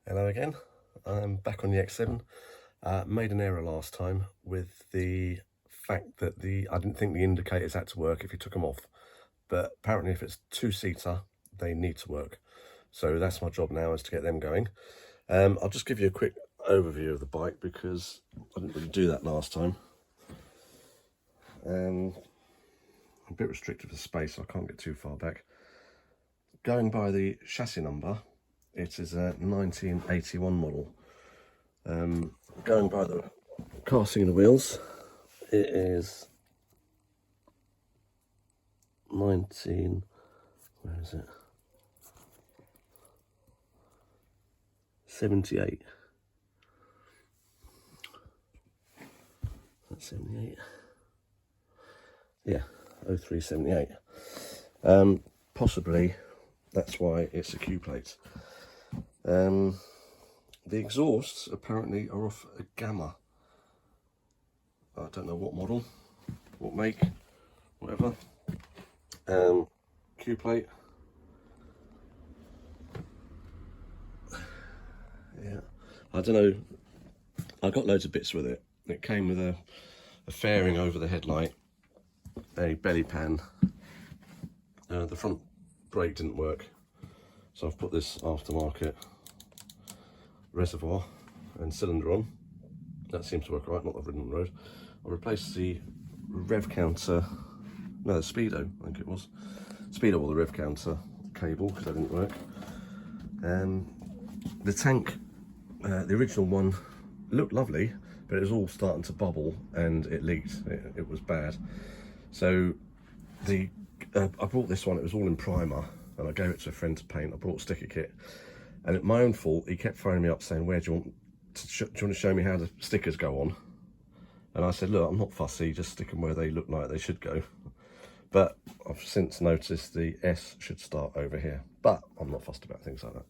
Hello again. I'm back on the X7. Made an error last time with the fact that I didn't think the indicators had to work if you took them off. But apparently if it's two-seater, they need to work. So that's my job now, is to get them going. I'll just give you a quick overview of the bike because I didn't really do that last time. I'm a bit restricted for space, so I can't get too far back. Going by the chassis number, it is a 1981 model. Going by the casting of the wheels, it is 19, where is it? 78. That's 78. Yeah, 0378. Possibly that's why it's a Q-plate. The exhausts apparently are off a Gamma. I don't know what model, what make, whatever. Q-plate. Yeah, I don't know. I got loads of bits with it. It came with a fairing over the headlight, a belly pan. The front brake didn't work, so I've put this aftermarket reservoir and cylinder on. That seems to work right, not that I've ridden on the road. I replaced the rev counter, no, the speedo, I think it was. Speedo or the rev counter cable, because that didn't work. The tank, the original one, looked lovely, but it was all starting to bubble and it leaked. It was bad. So I bought this one, it was all in primer, and I gave it to a friend to paint. I brought a sticker kit, and at my own fault, he kept phoning me up saying, "Where do you want to show me how the stickers go on?" And I said, "Look, I'm not fussy, just stick them where they look like they should go." But I've since noticed the S should start over here, but I'm not fussed about things like that.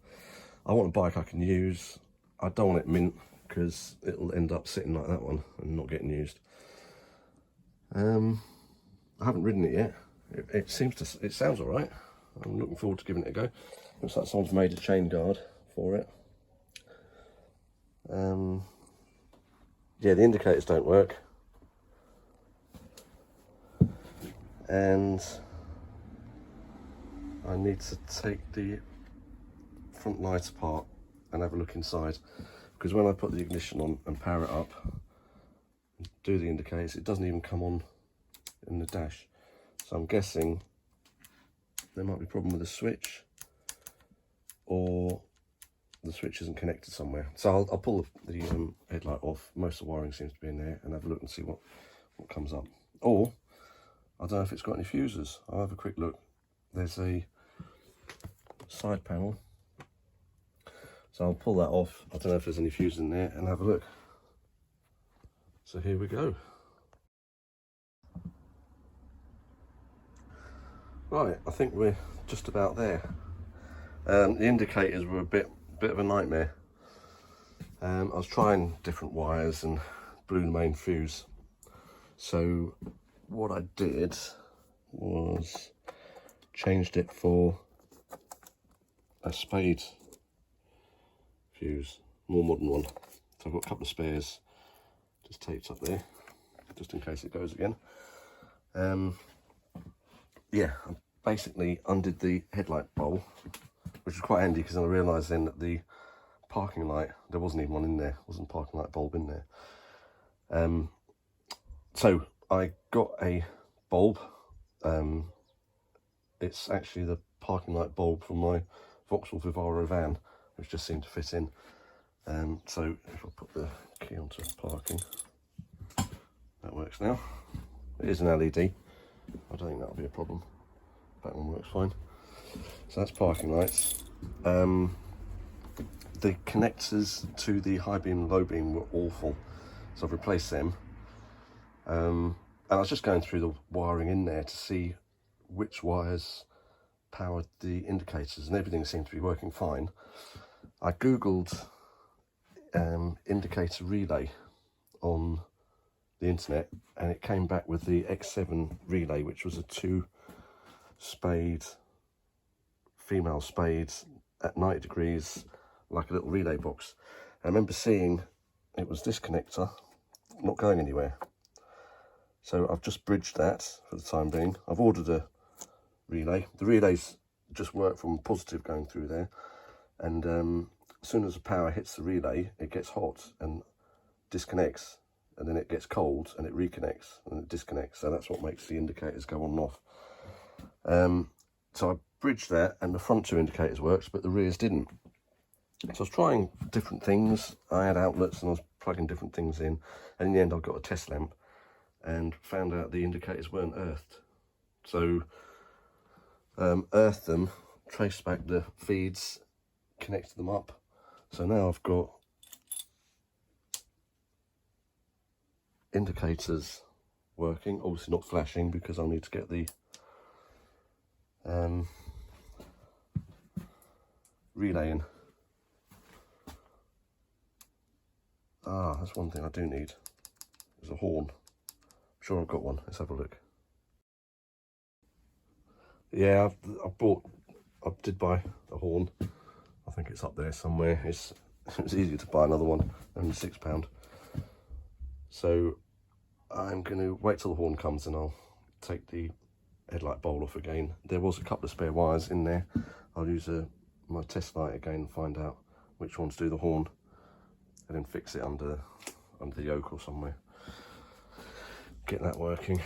I want a bike I can use. I don't want it mint, because it'll end up sitting like that one and not getting used. I haven't ridden it yet. It sounds all right. I'm looking forward to giving it a go. Looks like someone's made a chain guard for it. Yeah, the indicators don't work. And I need to take the front light apart and have a look inside, because when I put the ignition on and power it up, do the indicators, it doesn't even come on in the dash. So I'm guessing there might be a problem with the switch, or the switch isn't connected somewhere. So I'll pull the headlight off. Most of the wiring seems to be in there, and have a look and see what comes up. Or I don't know if it's got any fuses. I'll have a quick look. There's a side panel, so I'll pull that off. I don't know if there's any fuses in there, and have a look. So here we go. Right, I think we're just about there. The indicators were a bit of a nightmare. I was trying different wires and blew the main fuse. So what I did was changed it for a spade fuse, more modern one. So I've got a couple of spares just taped up there, just in case it goes again. Yeah, I basically undid the headlight bowl, which was quite handy, because then I realised then that the parking light, there wasn't even one in there, wasn't a parking light bulb in there. So I got a bulb. It's actually the parking light bulb from my Vauxhall Vivaro van, which just seemed to fit in. So if I put the key onto parking, that works now. It is an LED. I don't think that'll be a problem. That one works fine. So that's parking lights. The connectors to the high beam and low beam were awful, so I've replaced them. And I was just going through the wiring in there to see which wires powered the indicators, and everything seemed to be working fine. I googled indicator relay on the internet, and it came back with the X7 relay, which was a 2-spade female spade at 90 degrees like a little relay box. I remember seeing it was this connector, not going anywhere. So I've just bridged that for the time being. I've ordered a relay. The relays just work from positive going through there, and as soon as the power hits the relay, it gets hot and disconnects, and then it gets cold and it reconnects and it disconnects. So that's what makes the indicators go on and off. So I bridged that, and the front two indicators worked, but the rears didn't. So I was trying different things. I had outlets and I was plugging different things in, and in the end I got a test lamp and found out the indicators weren't earthed. So earthed them, traced back the feeds, connected them up. So now I've got indicators working, obviously not flashing because I'll need to get the relay in. That's one thing I do need, is a horn. I'm sure I've got one. Let's have a look. Yeah, I did buy a horn. I think it's up there somewhere. It's easier to buy another one, only £6. So I'm going to wait till the horn comes and I'll take the headlight bowl off again. There was a couple of spare wires in there. I'll use my test light again and find out which ones do the horn, and then fix it under the yoke or somewhere. Get that working.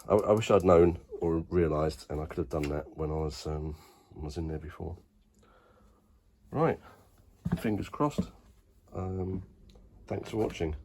I wish I'd known or realised, and I could have done that when I was in there before. Right, fingers crossed. Thanks for watching.